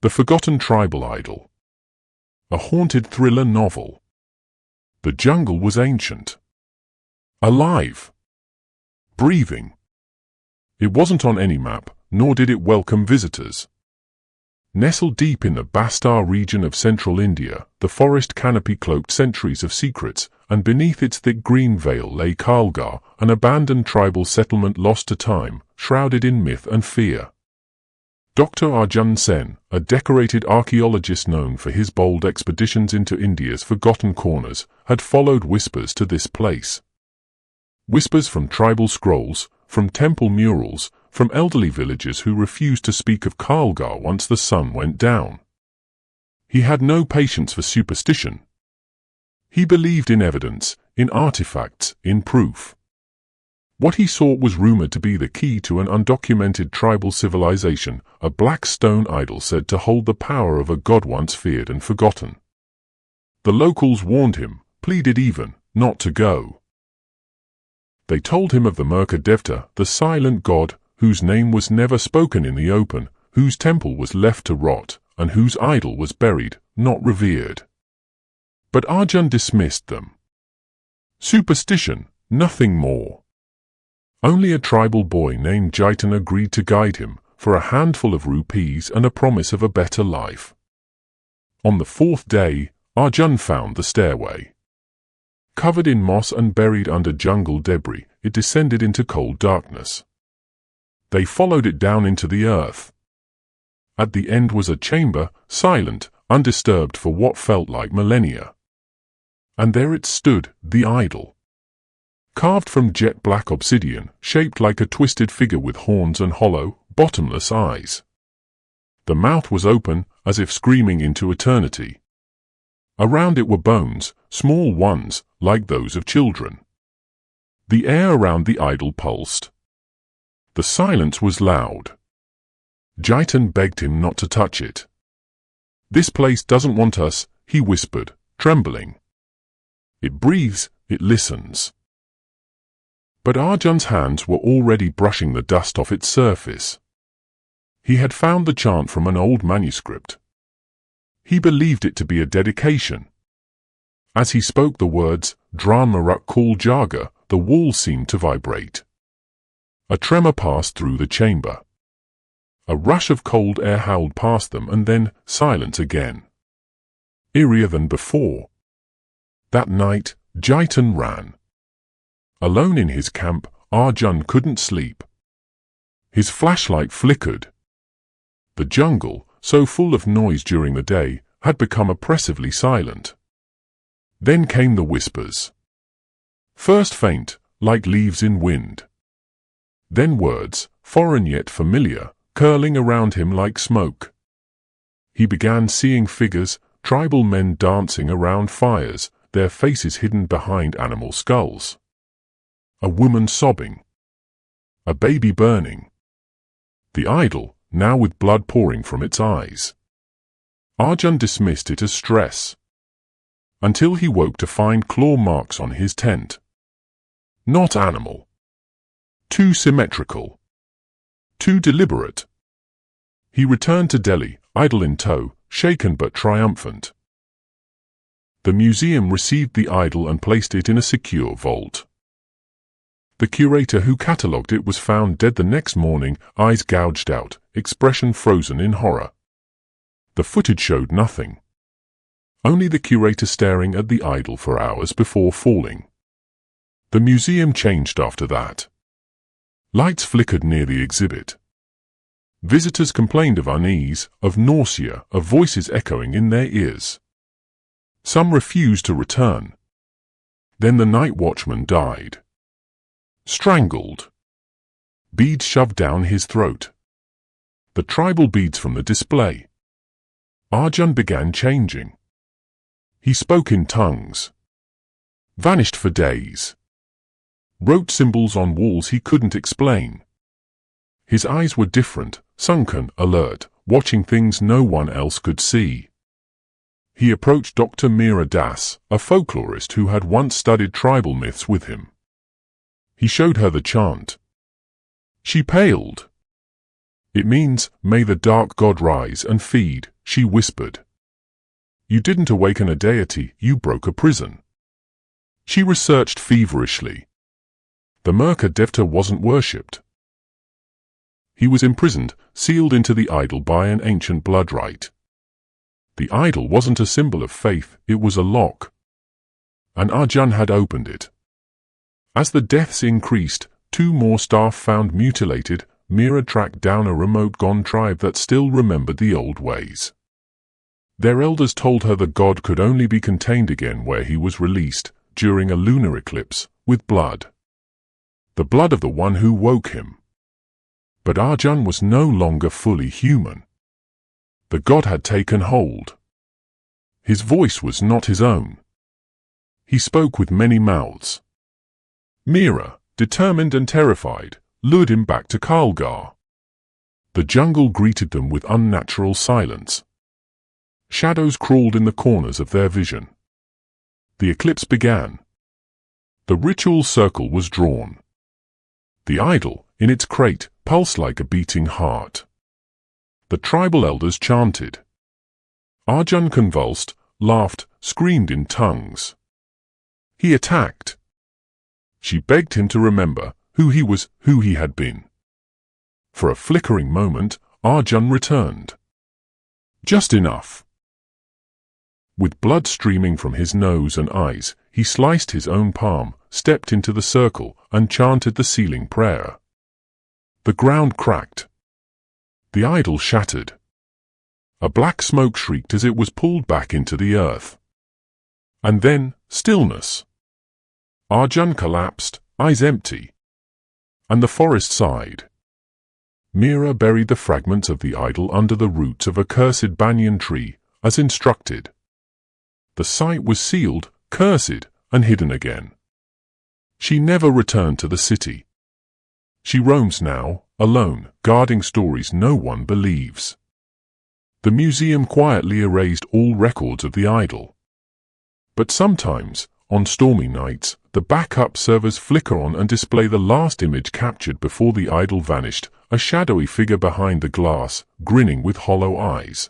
The Forgotten Tribal Idol. A haunted thriller novel. The jungle was ancient. Alive. Breathing. It wasn't on any map, nor did it welcome visitors. Nestled deep in the Bastar region of central India, the forest canopy cloaked centuries of secrets, and beneath its thick green veil lay Kaalgarh, an abandoned tribal settlement lost to time, shrouded in myth and fear. Dr. Arjun Sen, a decorated archaeologist known for his bold expeditions into India's forgotten corners, had followed whispers to this place. Whispers from tribal scrolls, from temple murals, from elderly villagers who refused to speak of Kaalgarh once the sun went down. He had no patience for superstition. He believed in evidence, in artifacts, in proof. What he sought was rumored to be the key to an undocumented tribal civilization, a black stone idol said to hold the power of a god once feared and forgotten. The locals warned him, pleaded even, not to go. They told him of the Shankhadip, the silent god, whose name was never spoken in the open, whose temple was left to rot, and whose idol was buried, not revered. But Arjun dismissed them. Superstition, nothing more. Only a tribal boy named Jaitan agreed to guide him, for a handful of rupees and a promise of a better life. On the fourth day, Arjun found the stairway. Covered in moss and buried under jungle debris, it descended into cold darkness. They followed it down into the earth. At the end was a chamber, silent, undisturbed for what felt like millennia. And there it stood, the idol. Carved from jet-black obsidian, shaped like a twisted figure with horns and hollow, bottomless eyes. The mouth was open, as if screaming into eternity. Around it were bones, small ones, like those of children. The air around the idol pulsed. The silence was loud. Jaitan begged him not to touch it. "This place doesn't want us," he whispered, trembling. "It breathes, it listens." But Arjun's hands were already brushing the dust off its surface. He had found the chant from an old manuscript. He believed it to be a dedication. As he spoke the words, Dran Maruk Kaalgarh, the walls seemed to vibrate. A tremor passed through the chamber. A rush of cold air howled past them and then silence again. Eerier than before. That night, Jaitan ran. Alone in his camp, Arjun couldn't sleep. His flashlight flickered. The jungle, so full of noise during the day, had become oppressively silent. Then came the whispers. First faint, like leaves in wind. Then words, foreign yet familiar, curling around him like smoke. He began seeing figures, tribal men dancing around fires, their faces hidden behind animal skulls. A woman sobbing. A baby burning. The idol, now with blood pouring from its eyes. Arjun dismissed it as stress. Until he woke to find claw marks on his tent. Not animal. Too symmetrical. Too deliberate. He returned to Delhi, idol in tow, shaken but triumphant. The museum received the idol and placed it in a secure vault. The curator who catalogued it was found dead the next morning, eyes gouged out, expression frozen in horror. The footage showed nothing. Only the curator staring at the idol for hours before falling. The museum changed after that. Lights flickered near the exhibit. Visitors complained of unease, of nausea, of voices echoing in their ears. Some refused to return. Then the night watchman died. Strangled. Beads shoved down his throat. The tribal beads from the display. Arjun began changing. He spoke in tongues. Vanished for days. Wrote symbols on walls he couldn't explain. His eyes were different, sunken, alert, watching things no one else could see. He approached Dr. Meera Das, a folklorist who had once studied tribal myths with him. He showed her the chant. She paled. It means, may the dark god rise and feed, she whispered. You didn't awaken a deity, you broke a prison. She researched feverishly. The Merkabah wasn't worshipped. He was imprisoned, sealed into the idol by an ancient blood rite. The idol wasn't a symbol of faith, it was a lock. And Arjun had opened it. As the deaths increased, 2 more staff found mutilated. Meera tracked down a remote-gone tribe that still remembered the old ways. Their elders told her the god could only be contained again where he was released, during a lunar eclipse, with blood. The blood of the one who woke him. But Arjun was no longer fully human. The god had taken hold. His voice was not his own. He spoke with many mouths. Meera, determined and terrified, lured him back to Kaalgarh. The jungle greeted them with unnatural silence. Shadows crawled in the corners of their vision. The eclipse began. The ritual circle was drawn. The idol, in its crate, pulsed like a beating heart. The tribal elders chanted. Arjun convulsed, laughed, screamed in tongues. He attacked. She begged him to remember who he was, who he had been. For a flickering moment, Arjun returned. Just enough. With blood streaming from his nose and eyes, he sliced his own palm, stepped into the circle, and chanted the sealing prayer. The ground cracked. The idol shattered. A black smoke shrieked as it was pulled back into the earth. And then, stillness. Arjun collapsed, eyes empty. And the forest sighed. Meera buried the fragments of the idol under the roots of a cursed banyan tree, as instructed. The site was sealed, cursed, and hidden again. She never returned to the city. She roams now, alone, guarding stories no one believes. The museum quietly erased all records of the idol. But sometimes, on stormy nights, the backup servers flicker on and display the last image captured before the idol vanished, a shadowy figure behind the glass, grinning with hollow eyes.